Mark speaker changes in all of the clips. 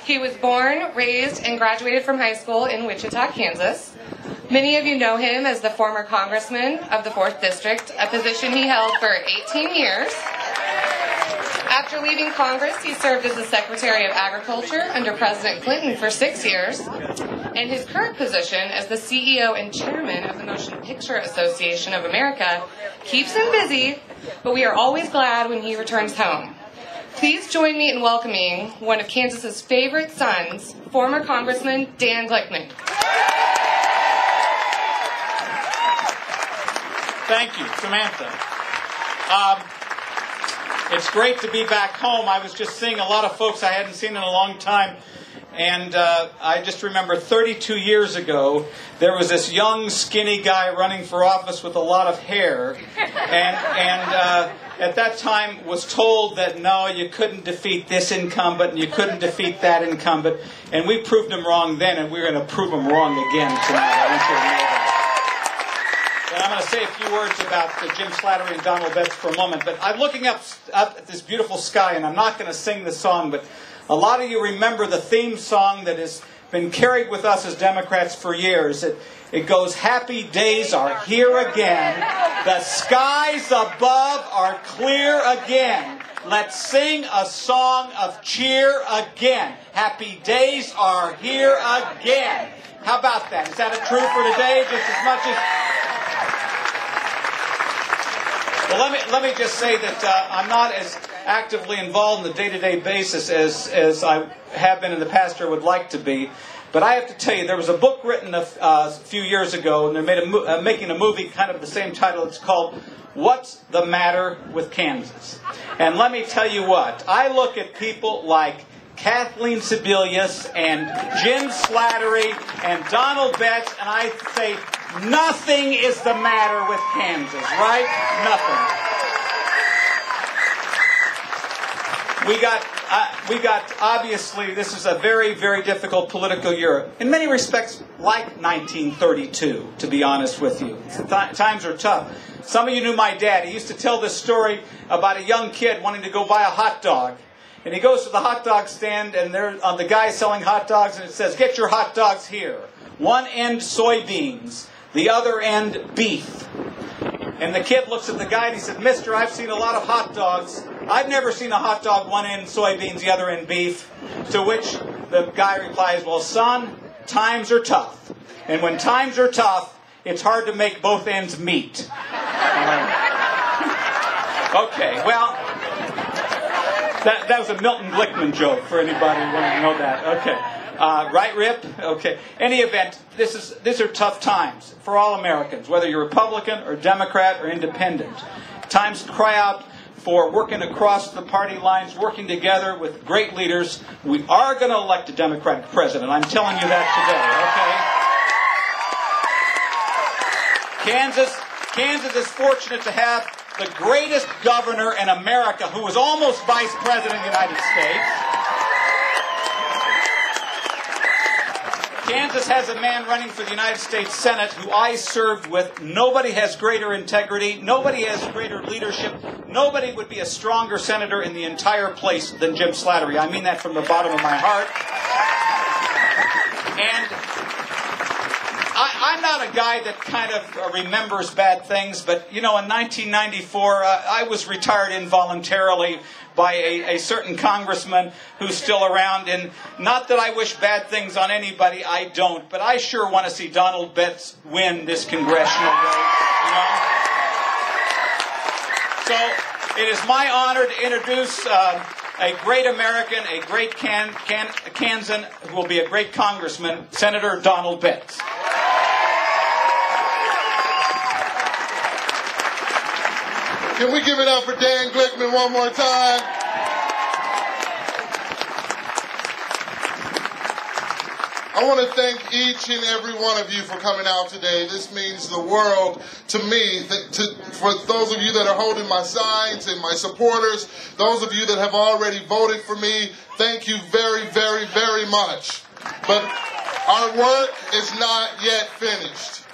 Speaker 1: He was born, raised, and graduated from high school in Wichita, Kansas. Many of you know him as the former Congressman of the 4th District, a position he held for 18 years. After leaving Congress, he served as the Secretary of Agriculture under President Clinton for 6 years, and his current position as the CEO and Chairman of the Motion Picture Association of America keeps him busy, but we are always glad when he returns home. Please join me in welcoming one of Kansas's favorite sons, former Congressman Dan Glickman.
Speaker 2: Thank you, Samantha. It's great to be back home. I was just seeing a lot of folks I hadn't seen in a long time. And I just remember 32 years ago, there was this young, skinny guy running for office with a lot of hair. And at that time was told that, no, you couldn't defeat this incumbent and you couldn't defeat that incumbent. And we proved him wrong then, and we're going to prove him wrong again tonight. I want you to know that. And I'm going to say a few words about Jim Slattery and Donald Betts for a moment. But I'm looking up at this beautiful sky, and I'm not going to sing the song, but a lot of you remember the theme song that has been carried with us as Democrats for years. It goes, happy days are here again. The skies above are clear again. Let's sing a song of cheer again. Happy days are here again. How about that? Is that true for today just as much as... Well, let me just say that I'm not as actively involved on the day-to-day basis as I have been in the past or would like to be. But I have to tell you, there was a book written a few years ago, and they're making a movie kind of the same title. It's called What's the Matter with Kansas? And let me tell you what, I look at people like Kathleen Sebelius and Jim Slattery and Donald Betts, and I say, nothing is the matter with Kansas, right? Nothing. We got, obviously, this is a very, very difficult political year. In many respects, like 1932, to be honest with you. Times are tough. Some of you knew my dad. He used to tell this story about a young kid wanting to go buy a hot dog. And he goes to the hot dog stand, and there's the guy selling hot dogs, and it says, get your hot dogs here. One end soybeans, the other end beef. And the kid looks at the guy and he said, mister, I've seen a lot of hot dogs. I've never seen a hot dog, one end soybeans, the other end beef. To which the guy replies, well, son, times are tough. And when times are tough, it's hard to make both ends meet. Okay, well, that was a Milton Glickman joke for anybody who wanted to know that. Okay. Right, Rip? Okay. Any event, these are tough times for all Americans, whether you're Republican or Democrat or independent. Times to cry out for working across the party lines, working together with great leaders. We are going to elect a Democratic president. I'm telling you that today, okay? Kansas is fortunate to have the greatest governor in America who was almost vice president of the United States. Kansas has a man running for the United States Senate who I served with. Nobody has greater integrity. Nobody has greater leadership. Nobody would be a stronger senator in the entire place than Jim Slattery. I mean that from the bottom of my heart. And I'm not a guy that kind of remembers bad things, but, you know, in 1994, I was retired involuntarily by a certain congressman who's still around. And not that I wish bad things on anybody, I don't. But I sure want to see Donald Betts win this congressional race, you know? So it is my honor to introduce a great American, a great Kansan, who will be a great congressman, Senator Donald Betts.
Speaker 3: Can we give it up for Dan Glickman one more time? I want to thank each and every one of you for coming out today. This means the world to me. For those of you that are holding my signs and my supporters, those of you that have already voted for me, thank you very, very, very much. But our work is not yet finished.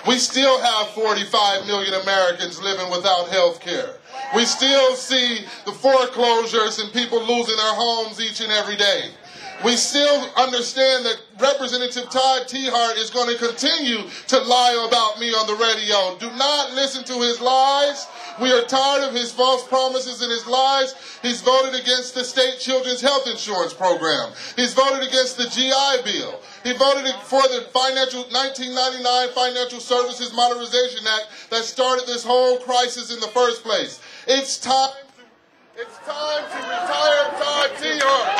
Speaker 3: We still have 45 million Americans living without health care. We still see the foreclosures and people losing their homes each and every day. We still understand that Representative Todd Tiahrt is going to continue to lie about me on the radio. Do not listen to his lies. We are tired of his false promises and his lies. He's voted against the state children's health insurance program. He's voted against the GI Bill. He voted for the 1999 Financial Services Modernization Act that started this whole crisis in the first place. It's time to retire Todd Tiahrt.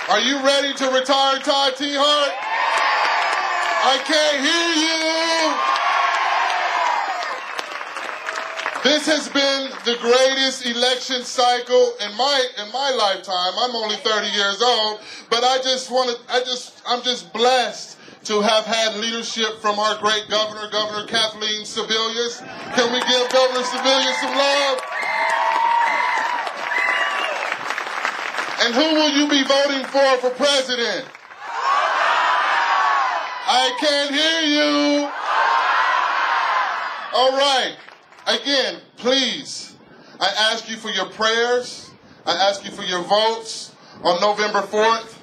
Speaker 3: Are you ready to retire Todd Tiahrt? I can't hear you. This has been the greatest election cycle in my lifetime. I'm only 30 years old, but I'm just blessed to have had leadership from our great governor, Governor Kathleen Sebelius. Can we give Governor Sebelius some love? And who will you be voting for president? I can't hear you. All right. Again, please, I ask you for your prayers. I ask you for your votes on November 4th.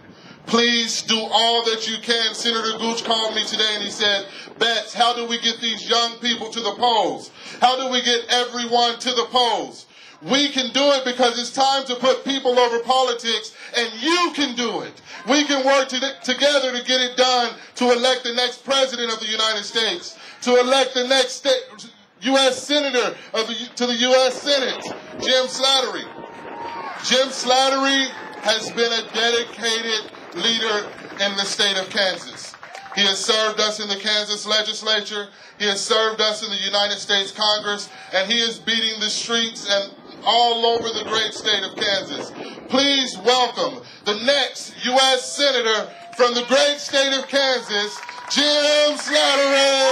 Speaker 3: Please do all that you can. Senator Gooch called me today and he said, Betts, how do we get these young people to the polls? How do we get everyone to the polls? We can do it because it's time to put people over politics, and you can do it. We can work together to get it done, to elect the next president of the United States, to elect the next U.S. Senator to the U.S. Senate, Jim Slattery. Jim Slattery has been a dedicated leader in the state of Kansas. He has served us in the Kansas legislature. He has served us in the United States Congress, and he is beating the streets and all over the great state of Kansas. Please welcome the next U.S. Senator from the great state of Kansas, Jim Slattery.